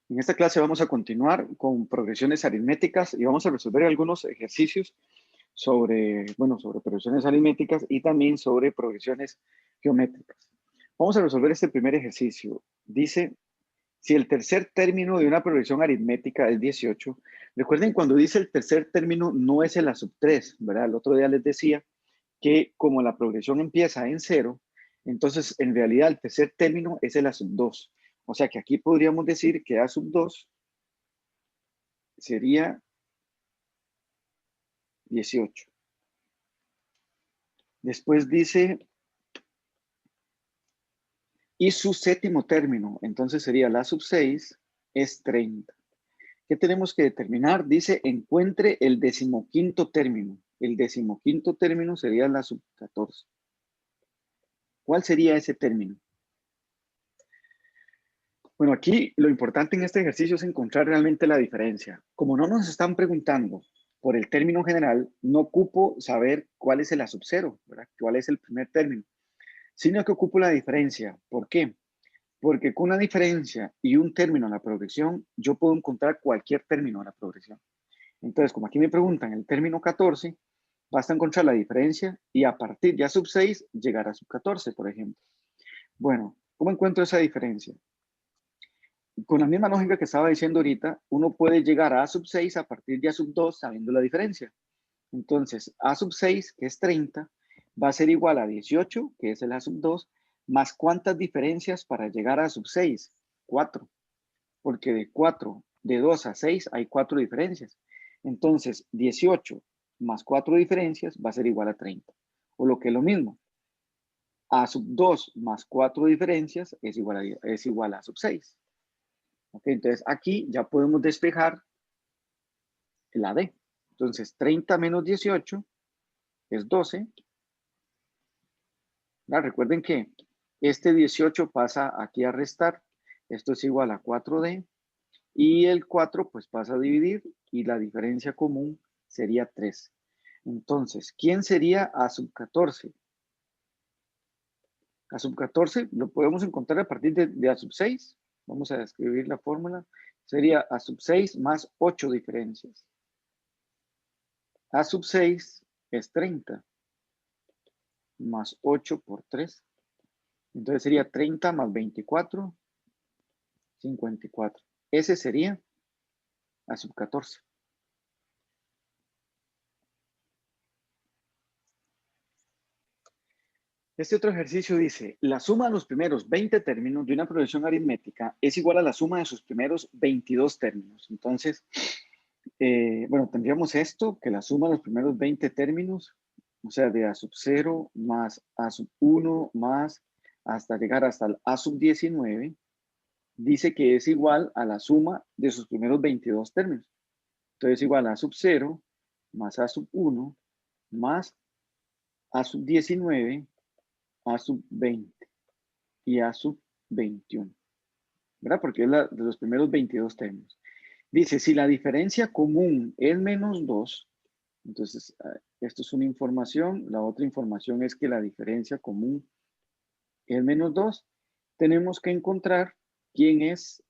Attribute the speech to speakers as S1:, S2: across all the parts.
S1: En esta clase vamos a continuar con progresiones aritméticas y vamos a resolver algunos ejercicios sobre progresiones aritméticas y también sobre progresiones geométricas. Vamos a resolver este primer ejercicio. Dice, si el tercer término de una progresión aritmética es 18, recuerden cuando dice el tercer término no es el a sub 3, ¿verdad? El otro día les decía que como la progresión empieza en 0, entonces en realidad el tercer término es el a sub 2. O sea que aquí podríamos decir que a sub 2 sería 18. Después dice, y su séptimo término, entonces sería la sub 6, es 30. ¿Qué tenemos que determinar? Dice, encuentre el decimoquinto término. El decimoquinto término sería la sub 14. ¿Cuál sería ese término? Bueno, aquí lo importante en este ejercicio es encontrar realmente la diferencia. Como no nos están preguntando por el término general, no ocupo saber cuál es el a sub 0, ¿verdad? ¿Cuál es el primer término? Sino que ocupo la diferencia. ¿Por qué? Porque con una diferencia y un término en la progresión, yo puedo encontrar cualquier término en la progresión. Entonces, como aquí me preguntan el término 14, basta encontrar la diferencia y a partir de a sub 6 llegar a sub 14, por ejemplo. Bueno, ¿cómo encuentro esa diferencia? Con la misma lógica que estaba diciendo ahorita, uno puede llegar a sub 6 a partir de a sub 2 sabiendo la diferencia. Entonces, a sub 6, que es 30, va a ser igual a 18, que es el a sub 2, más ¿cuántas diferencias para llegar a sub 6? 4. Porque de 2 a 6 hay 4 diferencias. Entonces, 18 más 4 diferencias va a ser igual a 30. O lo que es lo mismo, a sub 2 más 4 diferencias es igual a sub 6. Okay, entonces, aquí ya podemos despejar la D. Entonces, 30 menos 18 es 12. Recuerden que este 18 pasa aquí a restar. Esto es igual a 4D. Y el 4 pues pasa a dividir y la diferencia común sería 3. Entonces, ¿quién sería a sub 14? A sub 14 lo podemos encontrar a partir de a sub 6. Vamos a escribir la fórmula. Sería a sub 6 más 8 diferencias. A sub 6 es 30 más 8 por 3. Entonces sería 30 más 24, 54. Ese sería a sub 14. Este otro ejercicio dice, la suma de los primeros 20 términos de una progresión aritmética es igual a la suma de sus primeros 22 términos. Entonces, tendríamos esto, que la suma de los primeros 20 términos, o sea, de a sub 0 más a sub 1 más hasta llegar hasta el a sub 19, dice que es igual a la suma de sus primeros 22 términos. Entonces, igual a sub 0 más a sub 1 más a sub 19 a sub 20 y a sub 21, ¿verdad? Porque es de los primeros 22 términos. Dice, si la diferencia común es menos 2, entonces esto es una información, la otra información es que la diferencia común es menos 2, tenemos que encontrar quién es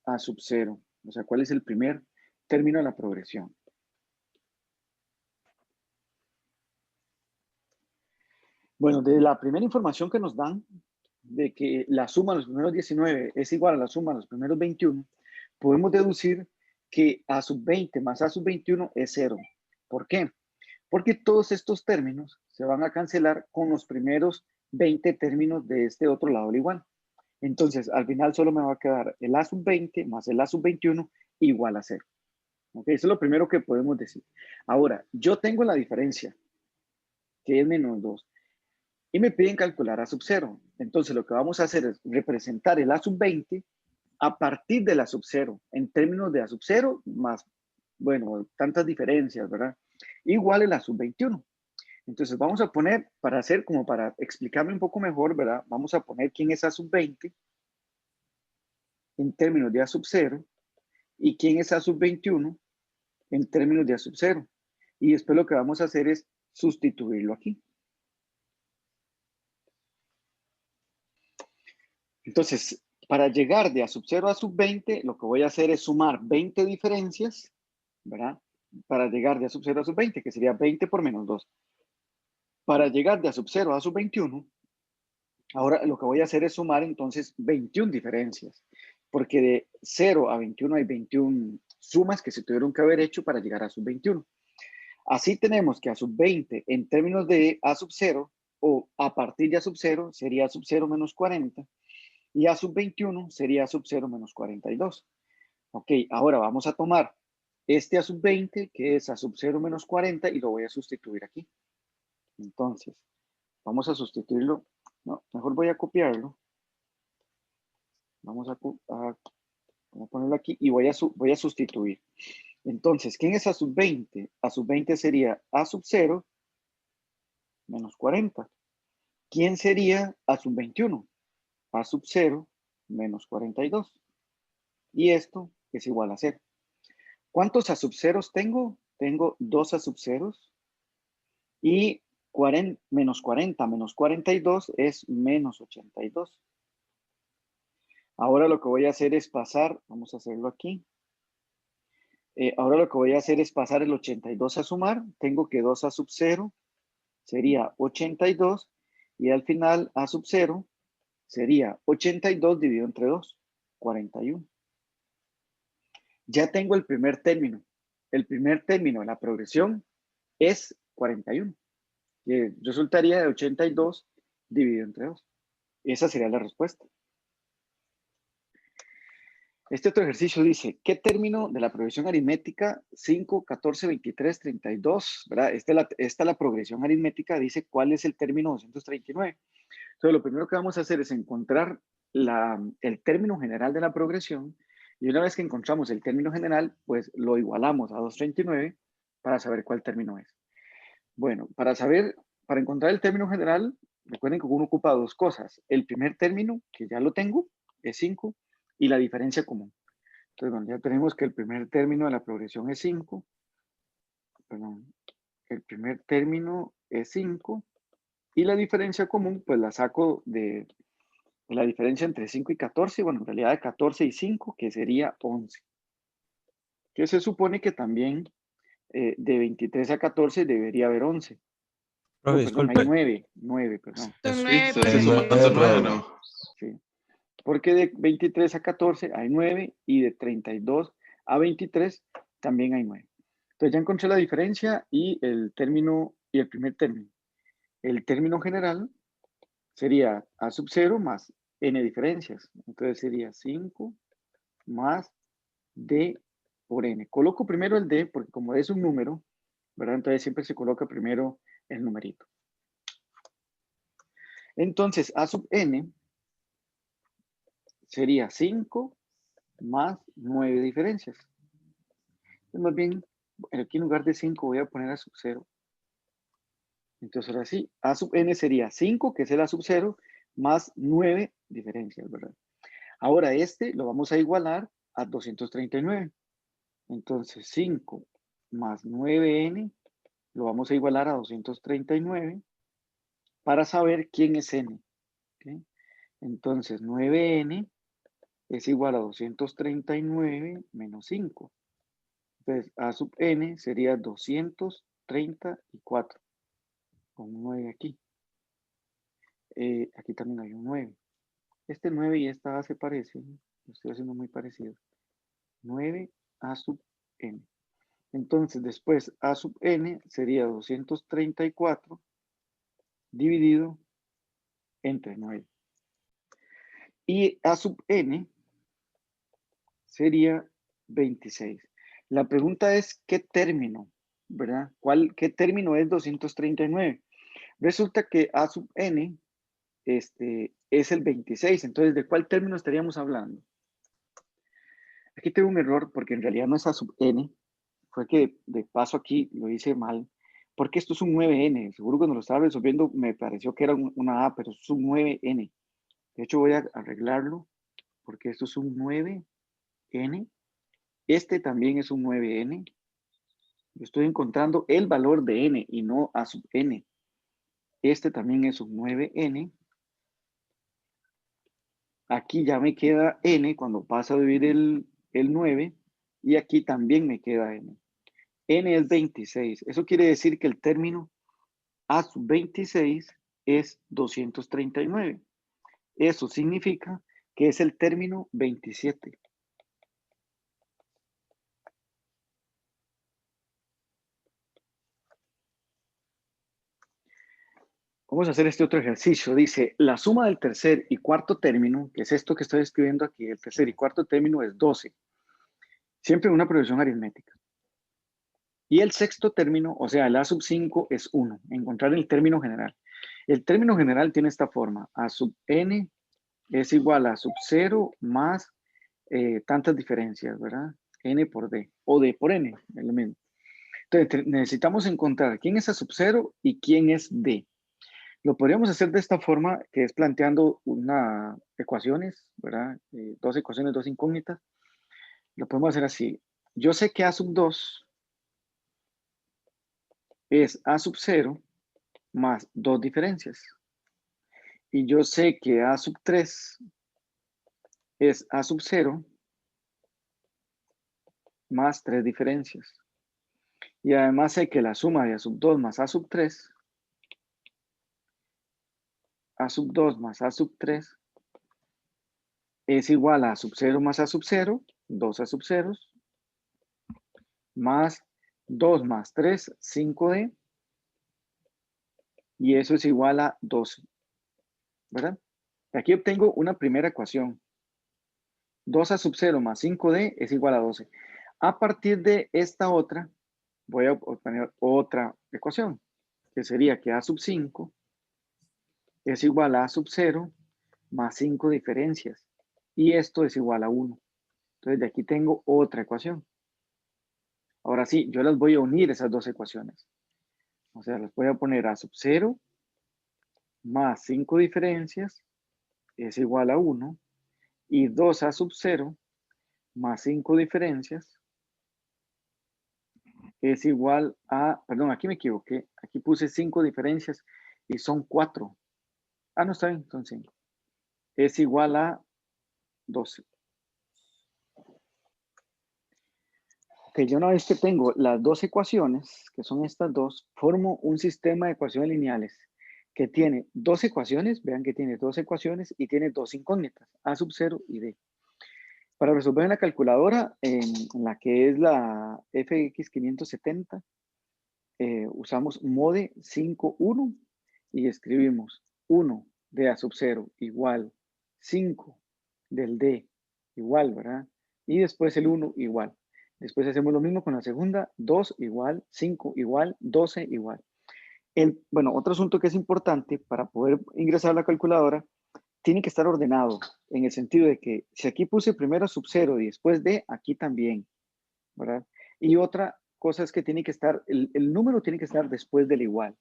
S1: a sub 0, o sea, cuál es el primer término de la progresión. Bueno, de la primera información que nos dan, de que la suma de los primeros 19 es igual a la suma de los primeros 21, podemos deducir que a sub 20 más a sub 21 es 0. ¿Por qué? Porque todos estos términos se van a cancelar con los primeros 20 términos de este otro lado del igual. Entonces, al final solo me va a quedar el a sub 20 más el a sub 21 igual a 0. ¿Ok? Eso es lo primero que podemos decir. Ahora, yo tengo la diferencia, que es menos 2. Y me piden calcular a sub 0. Entonces lo que vamos a hacer es representar el a sub 20 a partir de la sub 0, en términos de a sub 0 más, bueno, tantas diferencias, ¿verdad? Igual el a sub 21. Entonces vamos a poner, para explicarme un poco mejor, ¿verdad? Vamos a poner quién es a sub 20 en términos de a sub 0 y quién es a sub 21 en términos de a sub 0. Y después lo que vamos a hacer es sustituirlo aquí. Entonces, Para llegar de A sub 0 a sub 20, lo que voy a hacer es sumar 20 diferencias, ¿verdad? Para llegar de A sub 0 a sub 20, que sería 20 por menos 2. Para llegar de A sub 0 a sub 21, ahora lo que voy a hacer es sumar entonces 21 diferencias, porque de 0 a 21 hay 21 sumas que se tuvieron que haber hecho para llegar a sub 21. Así tenemos que A sub 20 en términos de A sub 0 o a partir de A sub 0 sería A sub 0 menos 40 y A sub 21 sería A sub 0 menos 42. Ok, ahora vamos a tomar este A sub 20 que es A sub 0 menos 40 y lo voy a sustituir aquí. Entonces, vamos a sustituirlo. No, mejor voy a copiarlo. Vamos a ponerlo aquí y voy a sustituir. Entonces, ¿quién es A sub 20? A sub 20 sería A sub 0 menos 40. ¿Quién sería A sub 21? A sub 0 menos 42. Y esto es igual a 0. ¿Cuántos A sub 0 tengo? Tengo 2 A sub 0 y menos 40 menos 42 es menos 82. Ahora lo que voy a hacer es pasar, vamos a hacerlo aquí. Ahora lo que voy a hacer es pasar el 82 a sumar. Tengo que 2 A sub 0 sería 82 y al final A sub 0 sería 82 dividido entre 2, 41. Ya tengo el primer término. El primer término de la progresión es 41, que resultaría de 82 dividido entre 2. Esa sería la respuesta. Este otro ejercicio dice, ¿qué término de la progresión aritmética 5, 14, 23, 32? ¿Verdad? Esta es la progresión aritmética, dice cuál es el término 239. Entonces, lo primero que vamos a hacer es encontrar el término general de la progresión y una vez que encontramos el término general, pues lo igualamos a 239 para saber cuál término es. Bueno, para encontrar el término general, recuerden que uno ocupa dos cosas. El primer término, que ya lo tengo, es 5, y la diferencia común. Entonces, bueno, ya tenemos que el primer término de la progresión es 5. Perdón, el primer término es 5 y la diferencia común, pues la saco de la diferencia entre 5 y 14, bueno, en realidad de 14 y 5, que sería 11. Que se supone que también de 23 a 14 debería haber 11.
S2: Profe,
S1: Oh, perdón, hay
S2: disculpe.
S1: 9, perdón.
S3: Sí, estoy
S2: Hay
S3: sumando 9,
S2: 9,
S3: ¿no?
S1: Sí. Porque de 23 a 14 hay 9 y de 32 a 23 también hay 9. Entonces ya encontré la diferencia y el término y el primer término. El término general sería A sub 0 más n diferencias. Entonces sería 5 más d por n. Coloco primero el d porque como es un número, ¿verdad? Entonces siempre se coloca primero el numerito. Entonces A sub n sería 5 más 9 diferencias. Más bien, aquí en lugar de 5 voy a poner A sub 0. Entonces ahora sí, A sub n sería 5, que es el A sub 0, más 9 diferencias, ¿verdad? Ahora este lo vamos a igualar a 239. Entonces 5 más 9n lo vamos a igualar a 239 para saber quién es n. ¿Okay? Entonces 9n es igual a 239 menos 5. Entonces A sub n sería 234 con un 9 aquí. Aquí también hay un 9. Este 9 y esta A se parecen. Lo estoy haciendo muy parecido. 9 A sub n. Entonces, después A sub n sería 234 dividido entre 9. Y A sub n sería 26. La pregunta es, ¿qué término? ¿Verdad? ¿Qué término es 239? Resulta que A sub n es el 26. Entonces, ¿de cuál término estaríamos hablando? Aquí tengo un error porque en realidad no es A sub n. Fue que de paso aquí lo hice mal. Porque esto es un 9n. Seguro cuando lo estaba resolviendo me pareció que era una A, pero es un 9n. De hecho voy a arreglarlo porque esto es un 9n. Este también es un 9n. Yo estoy encontrando el valor de n y no A sub n. Este también es un 9n. Aquí ya me queda n cuando paso a dividir el 9 y aquí también me queda n. N es 26. Eso quiere decir que el término A sub 26 es 239. Eso significa que es el término 27. Vamos a hacer este otro ejercicio. Dice, la suma del tercer y cuarto término, que es esto que estoy escribiendo aquí, el tercer y cuarto término es 12. Siempre una progresión aritmética. Y el sexto término, o sea, el A sub 5 es 1. Encontrar el término general. El término general tiene esta forma. A sub n es igual a sub 0 más tantas diferencias, ¿verdad? N por D. O D por N, es lo mismo. Entonces, necesitamos encontrar quién es A sub 0 y quién es D. Lo podríamos hacer de esta forma, que es planteando una ecuaciones, ¿verdad? Dos ecuaciones, dos incógnitas. Lo podemos hacer así. Yo sé que A sub 2 es A sub 0 más dos diferencias. Y yo sé que A sub 3 es A sub 0 más tres diferencias. Y además sé que la suma de A sub 2 más A sub 3, A sub 2 más A sub 3 es igual a A sub 0 más A sub 0, 2 A sub 0, más 2 más 3, 5D, y eso es igual a 12, ¿verdad? Aquí obtengo una primera ecuación. 2A sub 0 más 5D es igual a 12. A partir de esta otra, voy a obtener otra ecuación, que sería que A sub 5 es igual a A sub 0 más 5 diferencias. Y esto es igual a 1. Entonces, de aquí tengo otra ecuación. Ahora sí, yo las voy a unir esas dos ecuaciones. O sea, las voy a poner A sub 0 más 5 diferencias es igual a 1. Y 2A sub 0 más 5 diferencias es igual a, perdón, aquí me equivoqué. Aquí puse 5 diferencias y son 4. Ah, no, está bien, son 5. Es igual a 12. Ok, yo una vez que tengo las dos ecuaciones, que son estas dos, formo un sistema de ecuaciones lineales que tiene dos ecuaciones, vean que tiene dos ecuaciones y tiene dos incógnitas, A sub 0 y D. Para resolver en la calculadora, en la que es la FX570, usamos mode 5.1 y escribimos 1 de A sub 0 igual 5 del D igual, ¿verdad? Y después el 1 igual. Después hacemos lo mismo con la segunda, 2 igual, 5 igual, 12 igual. Bueno, otro asunto que es importante para poder ingresar a la calculadora, tiene que estar ordenado, en el sentido de que si aquí puse primero sub 0 y después D, aquí también, ¿verdad? Y otra cosa es que tiene que estar, el número tiene que estar después del igual.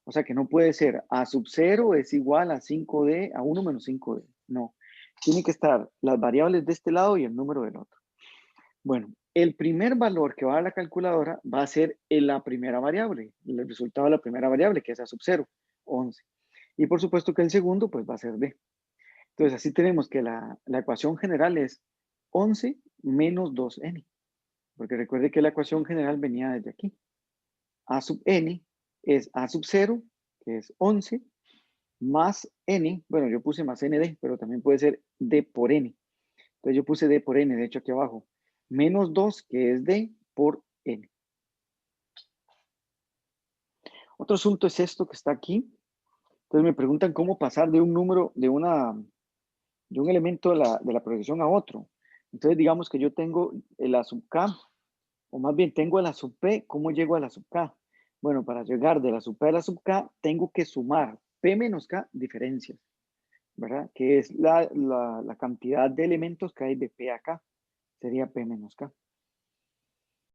S1: O sea que no puede ser A sub 0 es igual a 5D, a 1 menos 5D. No, tiene que estar las variables de este lado y el número del otro. Bueno, el primer valor que va a la calculadora va a ser la primera variable, el resultado de la primera variable, que es A sub 0, 11. Y por supuesto que el segundo, pues va a ser D. Entonces, así tenemos que la ecuación general es 11 menos 2n. Porque recuerde que la ecuación general venía desde aquí. A sub n es A sub 0, que es 11, más n, bueno, yo puse más nd, pero también puede ser d por n. Entonces yo puse d por n, de hecho aquí abajo, menos 2, que es d por n. Otro asunto es esto que está aquí. Entonces me preguntan cómo pasar de un número, de un elemento de la progresión a otro. Entonces digamos que yo tengo el A sub k, o más bien tengo la sub P, ¿cómo llego a la sub K? Bueno, para llegar de la sub P a la sub K, tengo que sumar P menos K diferencias, ¿verdad? Que es la cantidad de elementos que hay de P a K, sería P menos K.